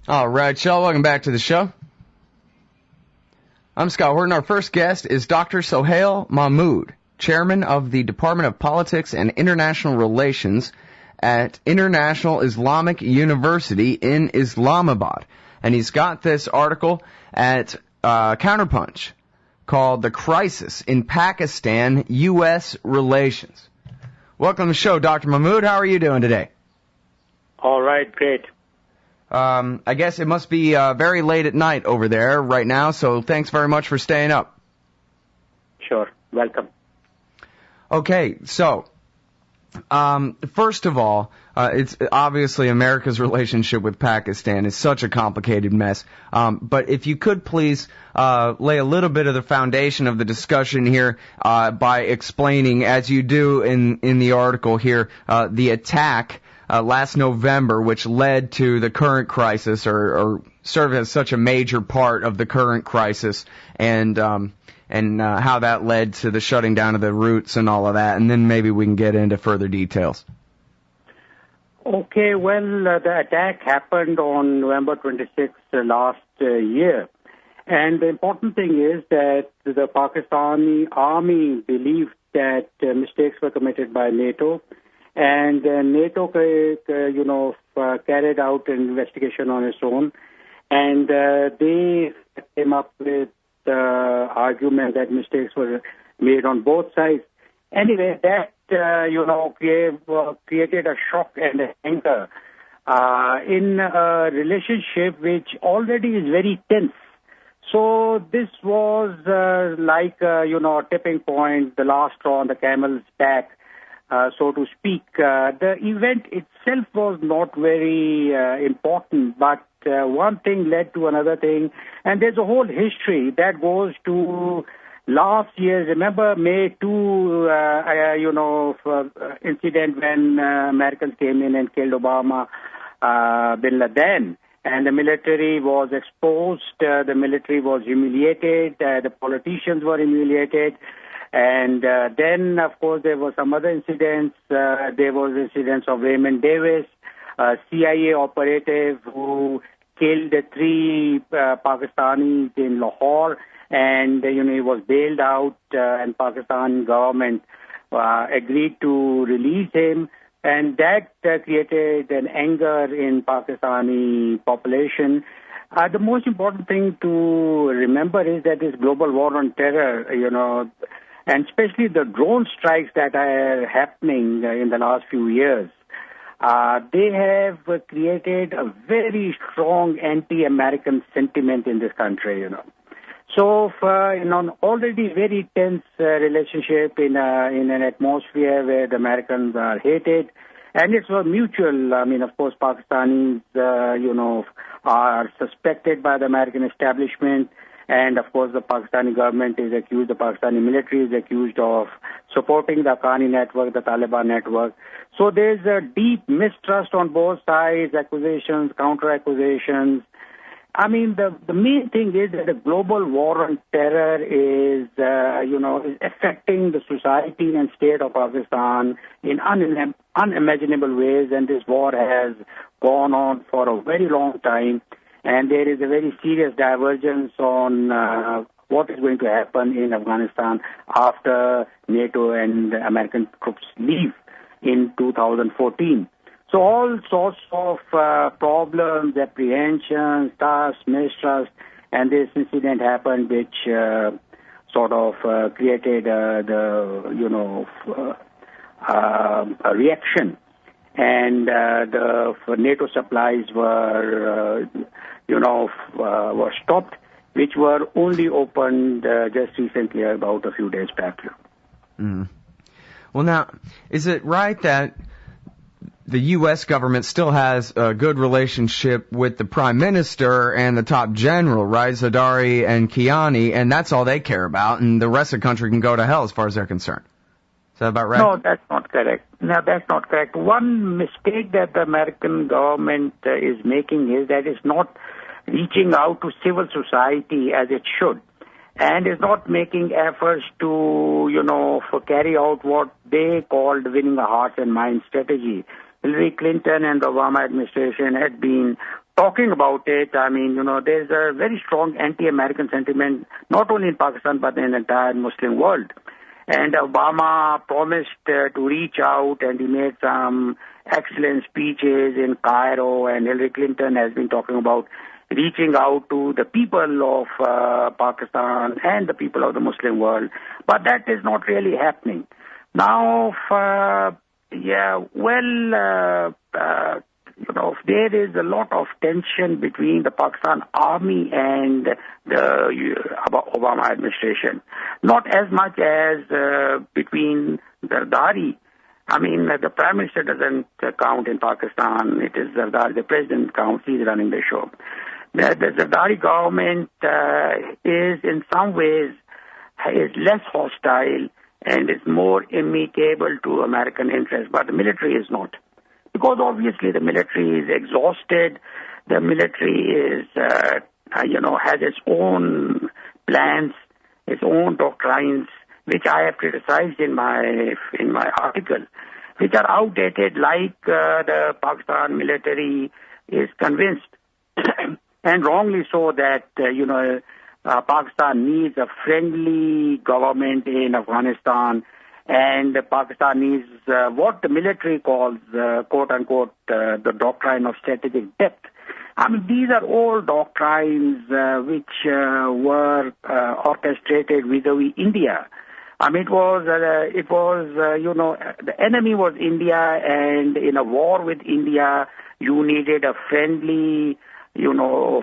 All right, y'all, welcome back to the show. I'm Scott Horton. Our first guest is Dr. Sohail Mahmood, chairman of the Department of Politics and International Relations at International Islamic University in Islamabad. And he's got this article at Counterpunch called The Crisis in Pakistan-US Relations. Welcome to the show, Dr. Mahmood. How are you doing today? All right, great. I guess it must be very late at night over there right now, so thanks very much for staying up. Sure, welcome. Okay, so, first of all, it's obviously America's relationship with Pakistan is such a complicated mess, but if you could please lay a little bit of the foundation of the discussion here by explaining, as you do in the article here, the attack last November, which led to the current crisis, or served as such a major part of the current crisis, and how that led to the shutting down of the routes and all of that, and then maybe we can get into further details. Okay, well, the attack happened on November 26th last year, and the important thing is that the Pakistani army believed that mistakes were committed by NATO. And NATO, carried out an investigation on its own, and they came up with the argument that mistakes were made on both sides. Anyway, that, created a shock and anger in a relationship which already is very tense. So this was a tipping point, the last straw on the camel's back, so to speak. The event itself was not very important, but one thing led to another thing, and there's a whole history that goes to last year. Remember May 2, incident when Americans came in and killed Obama bin Laden, and the military was exposed, the military was humiliated, the politicians were humiliated. And then, of course, there were some other incidents. There was incidents of Raymond Davis, a CIA operative who killed 3 Pakistanis in Lahore, and he was bailed out, and Pakistan government agreed to release him, and that created an anger in Pakistani population. The most important thing to remember is that this global war on terror, and especially the drone strikes that are happening in the last few years, they have created a very strong anti-American sentiment in this country, So, in an already very tense relationship in an atmosphere where the Americans are hated, and it's mutual. I mean, of course, Pakistanis, are suspected by the American establishment. And, of course, the Pakistani government is accused, the Pakistani military is accused of supporting the Haqqani network, the Taliban network. So there's a deep mistrust on both sides, accusations, counter-accusations. I mean, the main thing is that the global war on terror is affecting the society and state of Pakistan in unimaginable ways, and this war has gone on for a very long time. And there is a very serious divergence on what is going to happen in Afghanistan after NATO and American troops leave in 2014. So all sorts of problems, apprehensions, trust, mistrust, and this incident happened which created a reaction. And the NATO supplies were stopped, which were only opened just recently, about a few days back. Mm. Well, now, is it right that the U.S. government still has a good relationship with the Prime Minister and the top general, right, Zardari and Kiani, and that's all they care about, and the rest of the country can go to hell as far as they're concerned? Is that about right? No, that's not correct. No, that's not correct. One mistake that the American government is making is that it's not reaching out to civil society as it should, and is not making efforts to, carry out what they called winning a hearts and minds strategy. Hillary Clinton and the Obama administration had been talking about it. I mean, there's a very strong anti-American sentiment, not only in Pakistan, but in the entire Muslim world. And Obama promised to reach out, and he made some excellent speeches in Cairo, and Hillary Clinton has been talking about reaching out to the people of Pakistan and the people of the Muslim world. But that is not really happening. Now, there is a lot of tension between the Pakistan army and the Obama administration. Not as much as between Zardari. I mean, the Prime Minister doesn't count in Pakistan. It is Zardari, the President counts. He's running the show. The Zardari government is in some ways is less hostile and is more amicable to American interests, but the military is not. Because obviously the military is exhausted, the military is, has its own plans, its own doctrines, which I have criticized in my article, which are outdated, like the Pakistan military is convinced, and wrongly so, that Pakistan needs a friendly government in Afghanistan. And Pakistan needs what the military calls, quote-unquote, the doctrine of strategic depth. I mean, these are all doctrines which were orchestrated vis-a-vis India. I mean, the enemy was India, and in a war with India, you needed a friendly,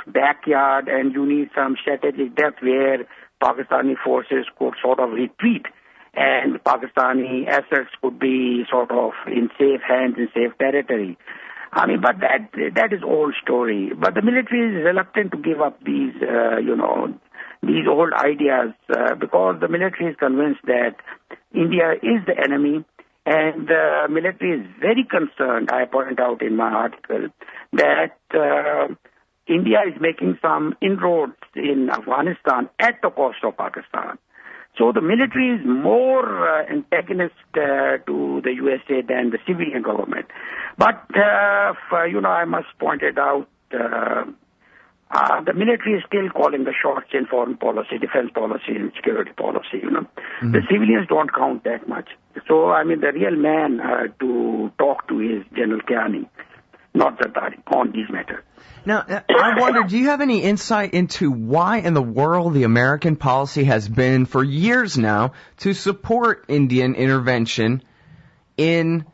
backyard, and you need some strategic depth where Pakistani forces could sort of retreat. And Pakistani assets could be sort of in safe hands, in safe territory. I mean, but that is old story. But the military is reluctant to give up these, these old ideas because the military is convinced that India is the enemy, and the military is very concerned, I point out in my article, that India is making some inroads in Afghanistan at the cost of Pakistan. So the military is more antagonist to the USA than the civilian government. But, I must point it out, the military is still calling the shots in foreign policy, defense policy, and security policy, Mm-hmm. The civilians don't count that much. So, I mean, the real man to talk to is General Kiani, not Zardari, on these matters. Now, I wonder, do you have any insight into why in the world the American policy has been for years now to support Indian intervention in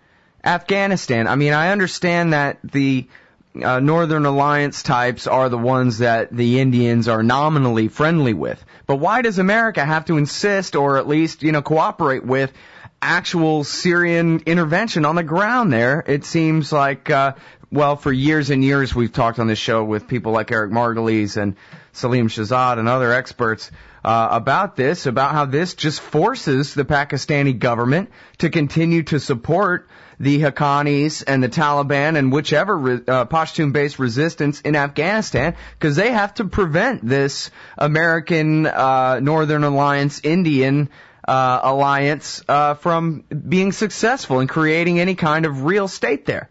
Afghanistan? I mean, I understand that the Northern Alliance types are the ones that the Indians are nominally friendly with. But why does America have to insist or at least, cooperate with actual Syrian intervention on the ground there? It seems like, for years and years we've talked on this show with people like Eric Margulies and Salim Shahzad and other experts about how this just forces the Pakistani government to continue to support the Haqqanis and the Taliban and whichever Pashtun-based resistance in Afghanistan, because they have to prevent this American Northern Alliance Indian alliance from being successful in creating any kind of real state there.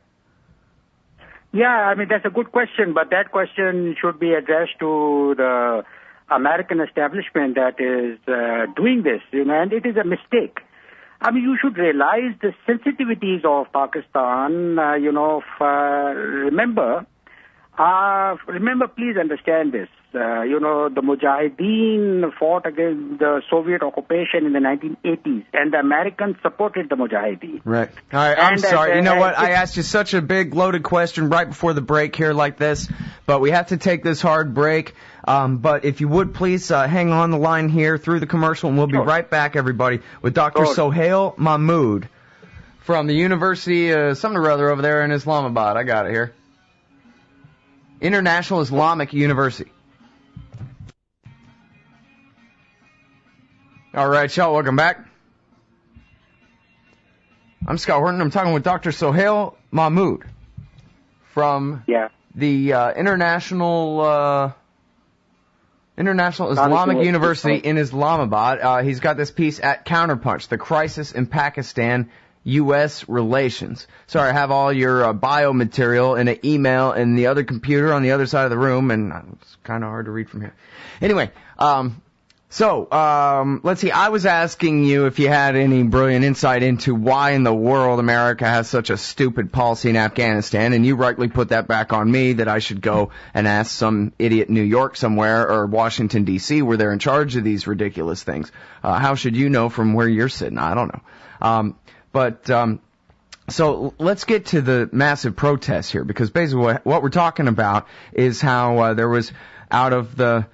Yeah, I mean, that's a good question, but that question should be addressed to the American establishment that is doing this, and it is a mistake. I mean, you should realize the sensitivities of Pakistan, remember, please understand this. The Mujahideen fought against the Soviet occupation in the 1980s, and the Americans supported the Mujahideen. Right. All right, I'm sorry. You know what? I asked you such a big, loaded question right before the break here like this, but we have to take this hard break. But if you would, please hang on the line here through the commercial, and we'll be right back, everybody, with Dr. Sohail Mahmood from the University, something or other over there in Islamabad. I got it here. International Islamic University. All right, y'all, welcome back. I'm Scott Horton. I'm talking with Dr. Sohail Mahmood from the International Islamic University in Islamabad. He's got this piece at Counterpunch, The Crisis in Pakistan, U.S. relations. Sorry, I have all your bio material in an email in the other computer on the other side of the room, and it's kind of hard to read from here. Anyway, let's see. I was asking you if you had any brilliant insight into why in the world America has such a stupid policy in Afghanistan, and you rightly put that back on me that I should go and ask some idiot in New York somewhere or Washington, D.C., where they're in charge of these ridiculous things. How should you know from where you're sitting? I don't know. So let's get to the massive protests here, because basically what we're talking about is how there was, out of the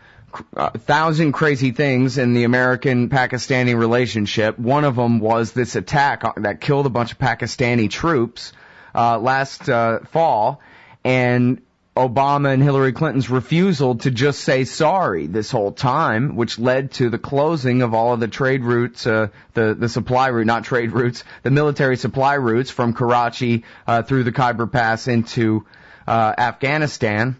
1,000 crazy things in the American-Pakistani relationship, one of them was this attack that killed a bunch of Pakistani troops last fall, and Obama and Hillary Clinton's refusal to just say sorry this whole time, which led to the closing of all of the trade routes, the supply route, not trade routes, the military supply routes from Karachi through the Khyber Pass into Afghanistan.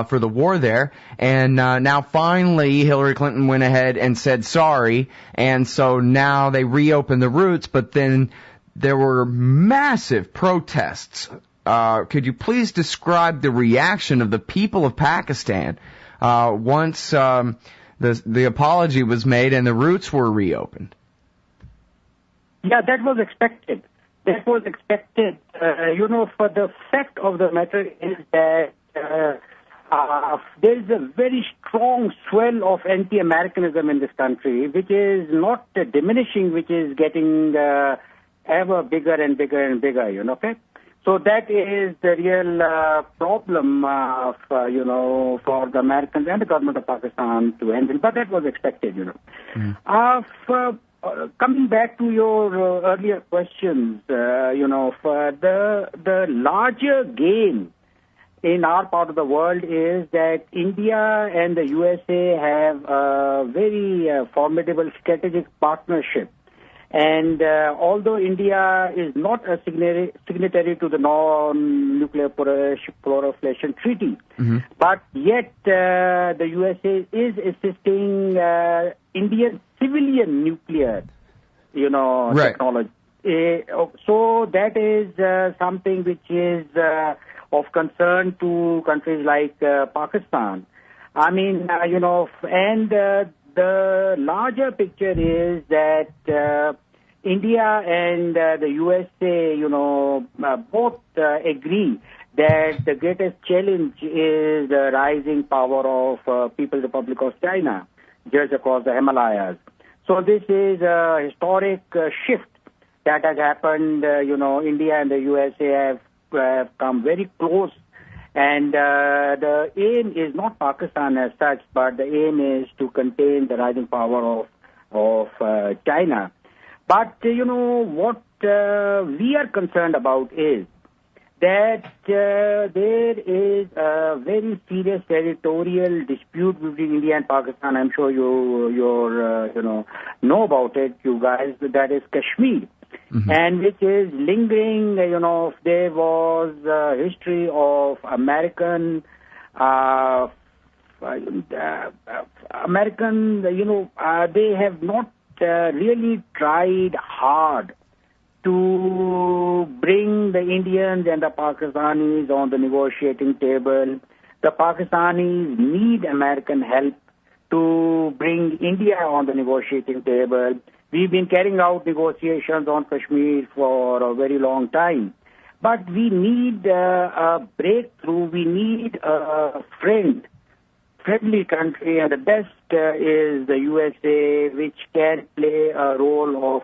For the war there, and now finally Hillary Clinton went ahead and said sorry, and so now they reopened the routes, but then there were massive protests. Could you please describe the reaction of the people of Pakistan once the apology was made and the routes were reopened? Yeah, that was expected. That was expected. For the fact of the matter is that there is a very strong swell of anti-Americanism in this country, which is not diminishing, which is getting ever bigger and bigger and bigger, okay? So that is the real problem, for the Americans and the government of Pakistan to handle. But that was expected, Coming back to your earlier questions, for the larger game in our part of the world is that India and the USA have a very formidable strategic partnership. And although India is not a signatory to the non-nuclear proliferation treaty, but yet the USA is assisting Indian civilian nuclear, technology. So that is something which is of concern to countries like Pakistan. I mean, and the larger picture is that India and the USA, both agree that the greatest challenge is the rising power of People's Republic of China, just across the Himalayas. So this is a historic shift that has happened. India and the USA have come very close, and the aim is not Pakistan as such, but the aim is to contain the rising power of China. But what we are concerned about is that there is a very serious territorial dispute between India and Pakistan. I'm sure you know about it, you guys. That is Kashmir. And which is lingering, there was a history of they have not really tried hard to bring the Indians and the Pakistanis on the negotiating table. The Pakistanis need American help to bring India on the negotiating table. We've been carrying out negotiations on Kashmir for a very long time. But we need a breakthrough. We need a friendly country, and the best is the USA, which can play a role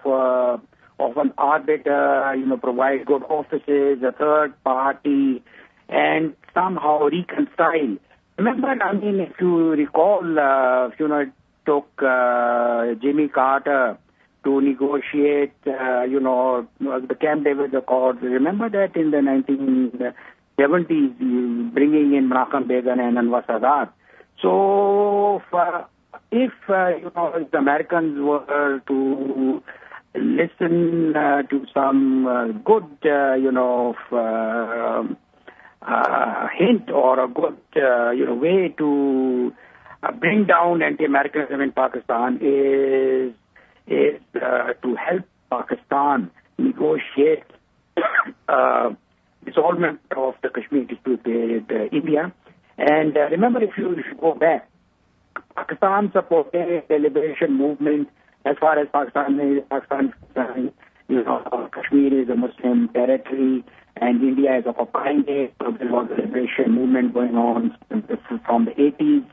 of an arbiter, provide good offices, a third party, and somehow reconcile. Remember, if you recall, it took Jimmy Carter to negotiate, the Camp David Accords. Remember that in the 1970s, bringing in Menachem Begin and Anwar Sadat. So, if the Americans were to listen to some good, hint or a good, way to bring down anti-Americanism in Pakistan is to help Pakistan negotiate dissolvement of the Kashmir dispute with India. And remember, if you go back, Pakistan supported the liberation movement as far as Pakistan is concerned. Kashmir is a Muslim territory, and India is occupying it. So there was a liberation movement going on from the 80s.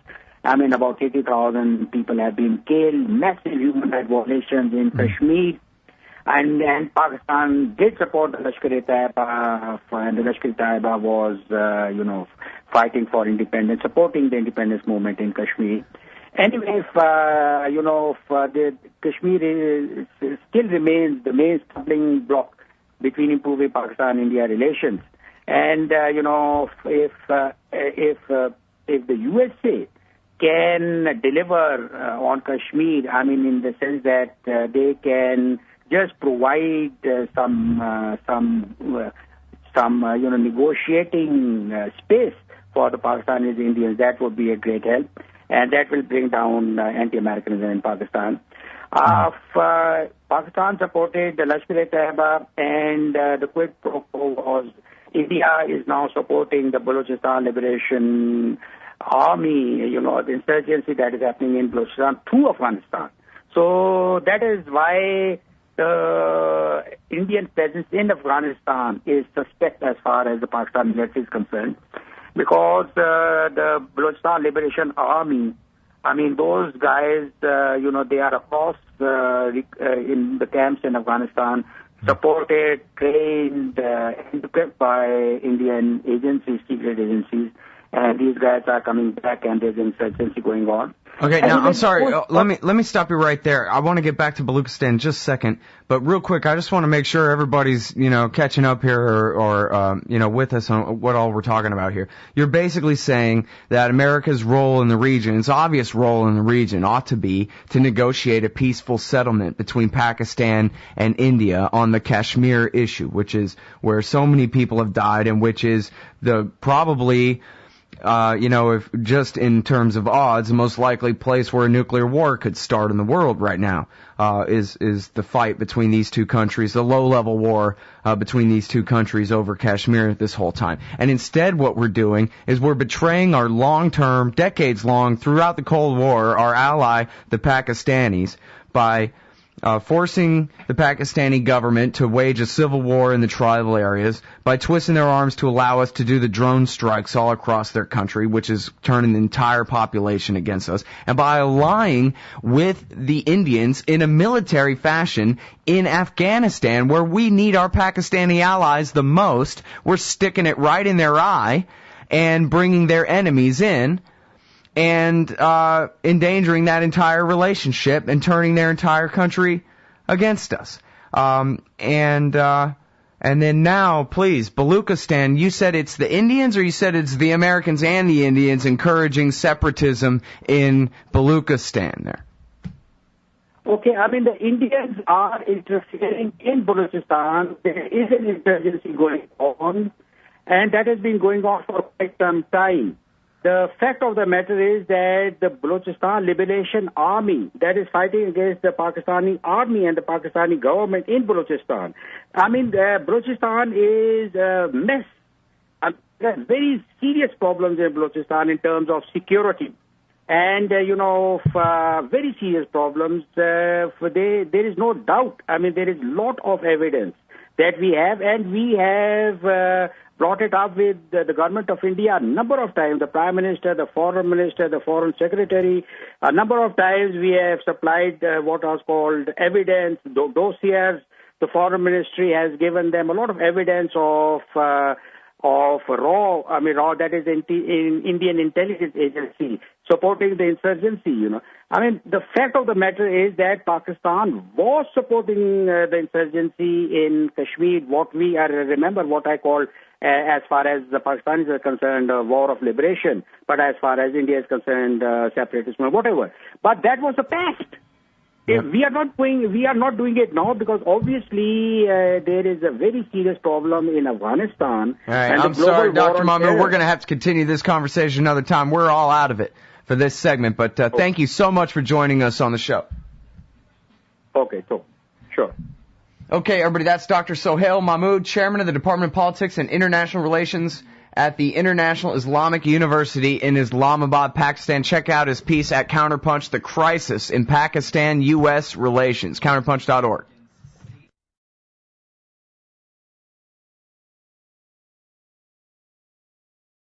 I mean, about 80,000 people have been killed, massive human rights violations in Kashmir. And Pakistan did support the Lashkar-e-Taiba, and the Lashkar-e-Taiba was, fighting for independence, supporting the independence movement in Kashmir. Anyway, the Kashmir still remains the main stumbling block between improving Pakistan-India relations. And, if the USA can deliver on Kashmir, I mean, in the sense that they can just provide some negotiating space for the Pakistanis Indians, that would be a great help, and that will bring down anti-Americanism in Pakistan. Pakistan supported the Lashkar-e-Taiba, and the quid pro quo was India is now supporting the Balochistan Liberation Army, the insurgency that is happening in Balochistan through Afghanistan. So that is why the Indian presence in Afghanistan is suspect as far as the Pakistan military is concerned, because the Balochistan Liberation Army, I mean, those guys, they are across in the camps in Afghanistan, supported, trained, and equipped by Indian agencies, secret agencies, and these guys are coming back, and there's insurgency going on. Okay, now I'm sorry. Let me stop you right there. I want to get back to Baluchistan in just a second, but real quick, I just want to make sure everybody's catching up here or with us on what all we're talking about here. You're basically saying that America's role in the region, its obvious role in the region, ought to be to negotiate a peaceful settlement between Pakistan and India on the Kashmir issue, which is where so many people have died, and which is the probably. If just in terms of odds, the most likely place where a nuclear war could start in the world right now is the fight between these two countries, the low-level war between these two countries over Kashmir this whole time. And instead what we're doing is we're betraying our long-term, decades-long, throughout the Cold War, our ally, the Pakistanis, by forcing the Pakistani government to wage a civil war in the tribal areas, by twisting their arms to allow us to do the drone strikes all across their country, which is turning the entire population against us, and by allying with the Indians in a military fashion in Afghanistan, where we need our Pakistani allies the most. We're sticking it right in their eye and bringing their enemies in, and endangering that entire relationship and turning their entire country against us. And then now, please, Baluchistan, you said it's the Indians, or you said it's the Americans and the Indians encouraging separatism in Baluchistan there? Okay, I mean, the Indians are interfering in Balochistan. There is an insurgency going on, and that has been going on for quite some time. The fact of the matter is that the Balochistan Liberation Army that is fighting against the Pakistani army and the Pakistani government in Balochistan. I mean, Balochistan is a mess. There are very serious problems in Balochistan in terms of security. And, very serious problems. There is no doubt. I mean, there is a lot of evidence that we have, and we have brought it up with the government of India a number of times, the Prime Minister, the Foreign Minister, the Foreign Secretary. A number of times we have supplied what was called evidence, dossiers. The Foreign Ministry has given them a lot of evidence of RAW, that is in Indian Intelligence Agency, supporting the insurgency, I mean, the fact of the matter is that Pakistan was supporting the insurgency in Kashmir, remember what I call, as far as the Pakistanis are concerned, war of liberation, but as far as India is concerned, separatism, whatever. But that was the past. Yep. We are not doing it now, because obviously there is a very serious problem in Afghanistan. All right, I'm sorry, Dr. Mahmood, we're going to have to continue this conversation another time. We're all out of it for this segment, but thank you so much for joining us on the show. Okay, so, sure. Okay, everybody, that's Dr. Sohail Mahmood, chairman of the Department of Politics and International Relations at the International Islamic University in Islamabad, Pakistan. Check out his piece at Counterpunch, The Crisis in Pakistan-U.S. Relations, counterpunch.org.